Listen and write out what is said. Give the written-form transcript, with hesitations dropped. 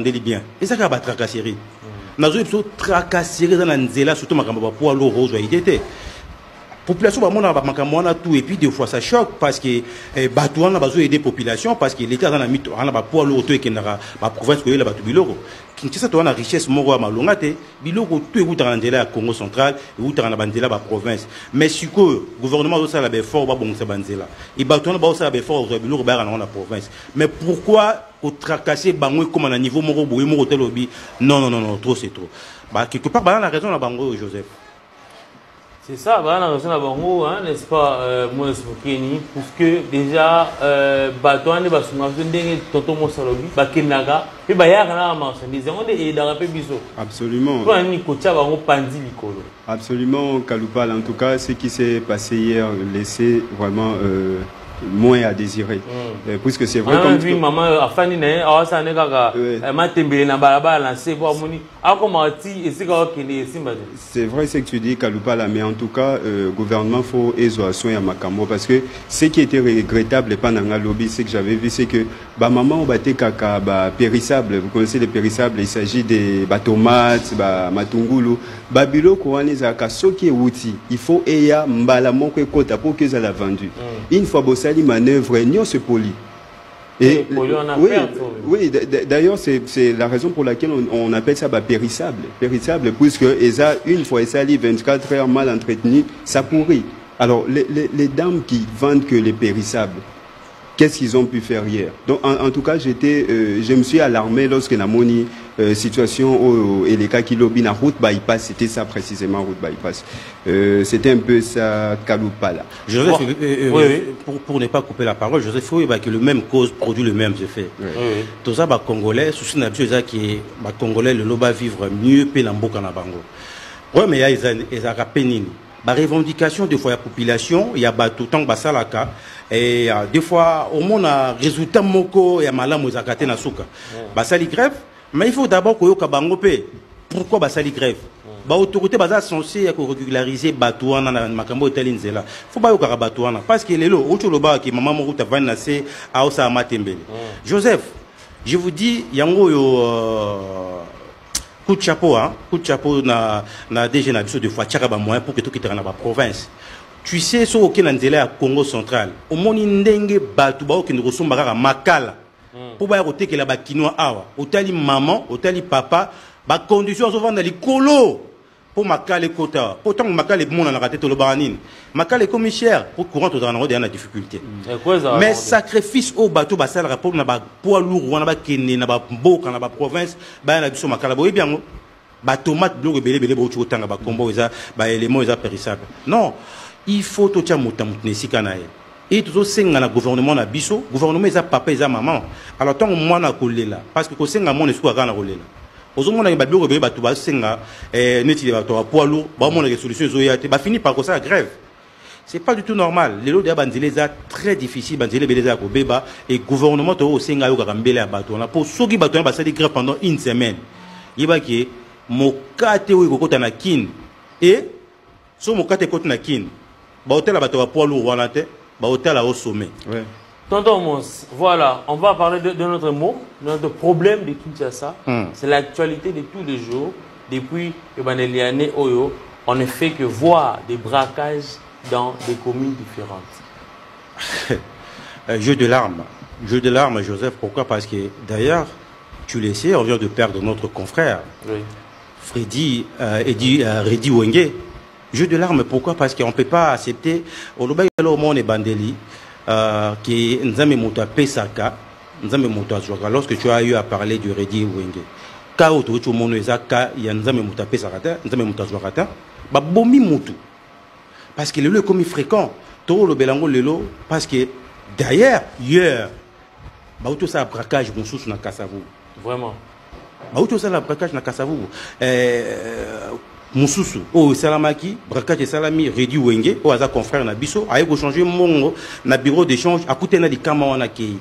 bandeli bien et ça ka ba tracasserie nazo biso tracasserie dans nzela surtout makamba ba poids lourd rose été population ba mona ba makambo na tout et puis des fois ça choque parce que bato wana bazo aider population parce que l'état dans la mito ana ba poids lourd to et kendaka ba province ko yela bato biloko Kinshasa to wana richesse moko ya malonga te biloko to ekutaka nzela ya Congo central ekutaka na banzela ba province mais siko gouvernement zo sala ba effort ba bongisa banzela et bato wana ba sala ba effort zo biloko ba na province mais pourquoi au tracasser bango comme à niveau moko boye moko telobi non trop c'est trop bah quelque part ba la raison na bango Joseph. C'est ça, bah, la raison d'abord, hein, n'est-ce pas, moi, puisque déjà, toi, on est tonton Monsalobi, Kenaga, et bah, il y a un marchandise, on est dans un peu bizarre. Absolument. Absolument, Kaloupal. En tout cas, ce qui s'est passé hier laissait vraiment moins à désirer. Puisque c'est vrai comme... C'est vrai ce que tu dis, Kaloupala, mais en tout cas, gouvernement faut soin à Makambo parce que ce qui était regrettable pendant le lobby, c'est que j'avais vu, c'est que maman on battait kaka périssable. Vous connaissez les périssables, il s'agit des tomates, matungulu, babilo kouane zaka soki outil. Il faut eya mbala monko kota pour que ça l'a vendu. Une fois bossali manœuvre, n'y se poli. Et oui, d'ailleurs, c'est la raison pour laquelle on appelle ça périssable. Périssable, puisque une fois ça 24 heures mal entretenu, ça pourrit. Alors, les dames qui vendent que les périssables, qu'est-ce qu'ils ont pu faire hier? Donc, en tout cas, je me suis alarmé lorsque la moni situation et les cas qui lobby la route bypass, c'était ça précisément, route bypass. C'était un peu ça, Kaloupala. Joseph, pour ne pas couper la parole, Joseph, il faut que le même cause produit le même effet. Tout ça, Congolais, souci n'a plus qui Congolais, le loba vivre mieux, pélambo qu'en bango. Oui, mais il y a des revendication des fois la population, il y a tout temps basalaka et des fois au monde a résultat moko ya malamu zakate na suka. Basali grève, mais il faut d'abord que yoka bango pe. Pourquoi basali grève? Ba autorité baza censé régulariser batouana na makambo telinzela. Faut ba yoka batouana parce que lelo ocho loba ki maman moko ta vana se a osa matembele. Joseph, je vous dis yango yo coup de chapeau, hein? Coup de chapeau na DG na biso de fois tchaka moyen pour que tout qui te dans la province. Tu sais ce auquel nzela à Congo central. Au moni ndenge batu ba okende kosomba kaka makala. Pour ba roté que la bakinoa awa. Otali maman, otali papa, ba conditions so vendre likolo. Pour makala kota. Pourtant makala mon na raté to le baranine. Makala comme cher pour courant to dans la difficulté. Mais sacrifice au bateau ba sala rapport na ba poids lourd wana ba kene na ba mboka na ba province ba na biso makala boye bien ba tomate bleu belé bo tanga ba combo eza ba éléments eza périssables. Non, il faut to tia mutamutne sikanaye. Et tout senga na gouvernement na biso, gouvernement eza papa eza maman. Alors tant moi na kolela parce que ko senga mon esou ka na kolela. Ozomona ba bleu belé ba to ba senga neti ba to poids lourd ba mon na solution zo yate ba fini par ko ça grève. C'est pas du tout normal. Les lots de Banzileza très difficile. Banzile Beleza Kobeba et gouvernement au Senga Yoga Gambele à Batona. Pour ceux qui battent, ça grève pendant une semaine. Il va qui Mokate ou Kokota Nakin et so Mokate Kot Nakin. Bahotel à Batoa Poil ou Walate, Bahotel à au sommet. Tonton Mons, voilà, on va parler de notre mot, de notre problème de Kinshasa. C'est l'actualité de tous les jours. Depuis que Baneliane Oyo, on ne fait que voir des braquages dans des communes différentes. Jeu de larmes, Joseph. Pourquoi? Parce que d'ailleurs, tu le sais, on vient de perdre notre confrère, Freddy Redi Wenge. Jeu de larmes, pourquoi? Parce qu'on ne peut pas accepter. Au monde Bandeli, qui Nzame Mouta Pesaka, Nzame Mouta Zouaka, lorsque tu as eu à parler du Redi Wenge. Kao to tu monde ezaka, il y a Nzame Mouta Pesaka, Nzame Mouta Zouaka, ba bomi mutu. Parce que le lieu comme il fréquent, tout le belango lelo, parce que d'ailleurs, hier, tout ça braquage monsous na Kassavou. Vraiment. Tout ça braquage na Kassavou. Monsous, oh salamaki, braquage salami, Redi Wenge, oh aza confrère na biso, aïe go changer mon na bureau d'échange, à côté na di kama wana kei.